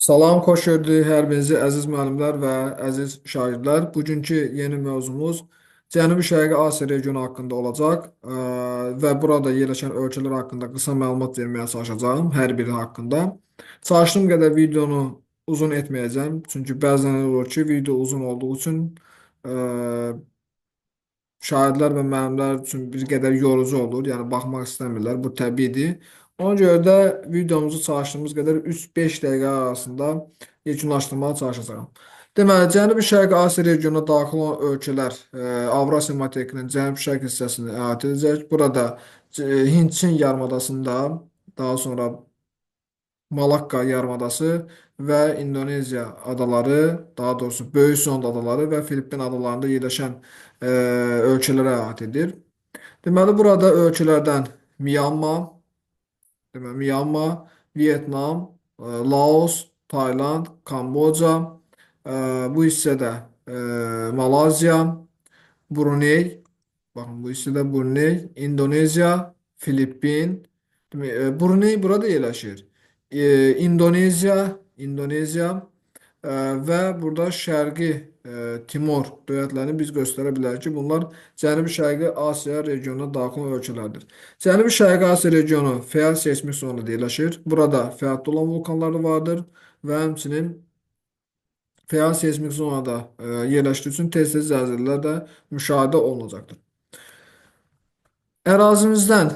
Salam, xoş gördük hər birinizi əziz müəllimlər və əziz şagirdlər. Bugünkü yeni mövzumuz Cənubi-Şərqi Asiya regionu haqqında olacaq və burada yerləşən ölkələr haqqında qısa məlumat verməyə çalışacağım, hər biri haqqında. Çalışdığım qədər videonu uzun etməyəcəm, çünki bəzən elə olur ki, video uzun olduğu üçün şahidlər və müəllimlər üçün bir qədər yorucu olur. Yəni baxmaq istəmirlər. Bu təbiidir. Ona görə də videomuzu çalışdığımız qədər 3-5 dəqiqə arasında yekunlaşdırmağa çalışacağam. Deməli, Cənubi-Şərqi Asiya regionuna daxil olan ölkələr Avrasiya materikinin cənub-şərq hissəsini əhatə edəcək. Burada Hind-Çin yarımadasında, daha sonra Malakka yarımadası və İndoneziya adaları, daha doğrusu Böyük Sond adaları və Filippin adalarında yerləşən ölkələrə əhatə edir. Deməli, burada ölkələrdən Myanma, Myanma, Vietnam, Laos, Tayland, Kamboca, bu hissədə Malazya, Bruney, baxın bu hissədə Bruney, İndonezya, Filippin, Bruney burada yerləşir. İndonezya və burada Şərqi Timor dövlətlərini biz göstərə bilərik ki, bunlar Cənubi-Şərqi Asiya regionuna daxil olan ölkələrdir. Cənubi-Şərqi Asiya regionu fəal seysmik zonada yerləşir. Burada fəaliyyətdə olan vulkanlar vardır və həmçinin fəal seysmik zonada yerləşdiyi üçün tez-tez zəlzələlər də müşahidə olunacaqdır. Ərazimizdən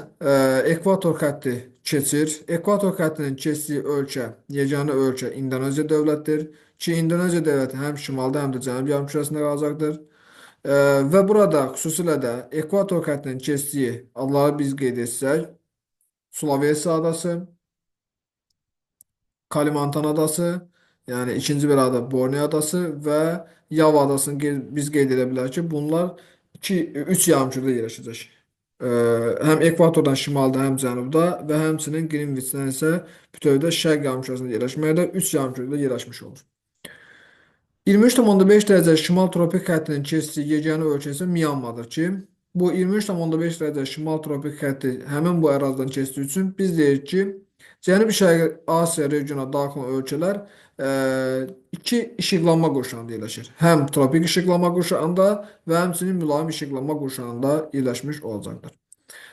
ekvator xətti keçir. Ekvator xəttinin keçdiyi ölkə, yeganə ölkə İndoneziya dövlətidir ki, İndoneziya dövləti həm şimalda, həm də cənub yarımkürəsində qalacaqdır. Və burada xüsusilə də ekvator xəttinin keçdiyi adaları biz qeyd etsək, Sulawesi adası, Kalimantan adası, yəni ikinci bir adı Borneo adası və Yava adasını biz qeyd edə bilərik ki, bunlar 3 yarımkürədə yerləşəcək. Həm ekvatordan şimalda, həm cənubda və həmçinin Qrinviçdən isə bütövdə şərq yarımkürəsində yerləşməkdə 3 yarımkürədə yerləşmiş olur. 23,5 dərəcə şimal tropik xəttinin keçdiyi yeganə ölkə isə Myanmadır ki, bu 23,5 dərəcə şimal tropik xətti həmin bu ərazidən keçdiyi üçün biz deyirik ki, Cənubi-Şərqi Asiya regionuna daxil olan ölkələr iki işıqlanma qurşağında yerləşir. Həm tropik işıqlanma qurşağında və həmçinin mülayim işıqlanma qurşağında yerləşmiş olacaqdır.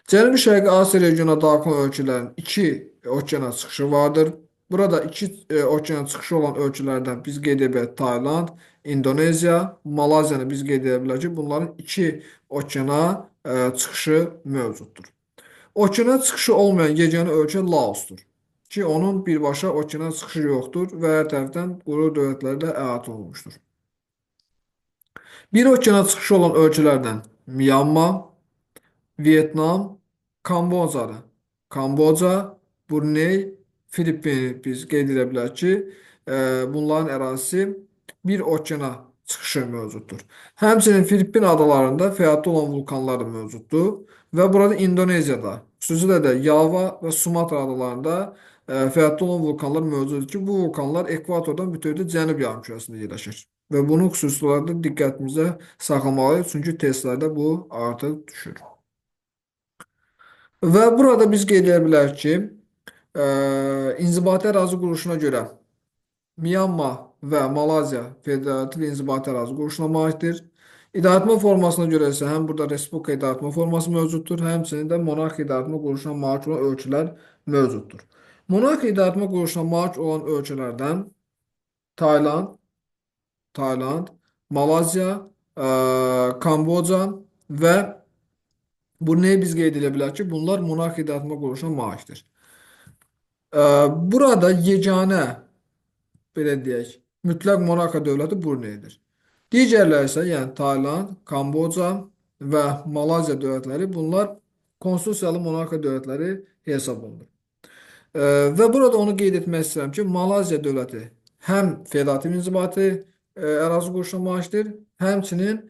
Cənubi-Şərqi Asiya regionuna daxil olan ölkələrin iki okeana çıxışı vardır. Burada iki okeana çıxışı olan ölkələrdən biz qeyd edə bilərik Tayland, İndoneziya, Malaziyanı biz qeyd edə bilərik ki, bunların iki okeana çıxışı mövcuddur. Okeana çıxışı olmayan yeganə ölkə Laosdur ki, onun birbaşa okeana çıxışı yoxdur və hər tərəfdən quru dövlətləri də əhatə olunmuşdur. Bir okeana çıxışı olan ölkələrdən Myanma, Vietnam, Kambocadır. Kamboca, Bruney, Filippini biz qeyd edə bilərik ki, bunların ərazisi bir okeana çıxışı mövcuddur. Həmçinin Filippin adalarında fəaliyyətdə olan vulkanlar da mövcuddur və burada İndoneziyada, xüsusilə də Yava və Sumatra adalarında fəaliyyətdə olan vulkanlar mövcuddur ki, bu vulkanlar ekvatordan bütövdə cənub yarımkürəsində yerləşir. Və bunu xüsusi olaraq da diqqətimizə saxlamalıyıq, çünki testlərdə bu artıq düşür. Və burada biz qeyd edə bilərik ki, inzibati ərazi quruluşuna görə Myanma və Malazya federativ inzibati ərazi quruluşuna malikdir. İdarəetmə formasına görə isə həm burada Respublika idarəetmə forması mövcuddur, həmçinin də monarxiya idarəetmə quruluşuna malik olan ölkələr mövcuddur. Monarxiya idarəetmə quruluşuna malik olan ölkələrdən Tayland, Malazya, Kamboca və Brunei biz qeyd edə bilərik ki, bunlar monarxiya idarəetmə quruluşuna malikdir. Burada yeganə, belə deyək, mütləq monarxiya dövləti Bruneidir. Digərləri isə, yəni Tayland, Kamboca və Malazya dövlətləri, bunlar konstitusiyalı monarxiya dövlətləri hesab olunur. Və burada onu qeyd etmək istəyirəm ki, Malazya dövləti həm federativ inzibati ərazi quruluşuna malikdir, həmçinin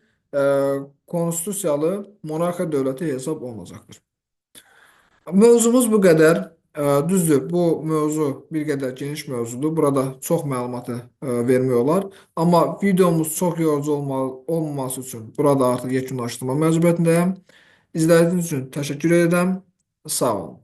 konstitusiyalı monarxiya dövləti hesab olunacaqdır. Mövzumuz bu qədər. Düzdür, bu mövzu bir qədər geniş mövzudur. Burada çox məlumatı vermək olar. Amma videomuz çox yorucu olmaması üçün burada artıq yekunlaşdırma məcburiyyətindəyəm. İzlədiyiniz üçün təşəkkür edirəm. Sağ olun.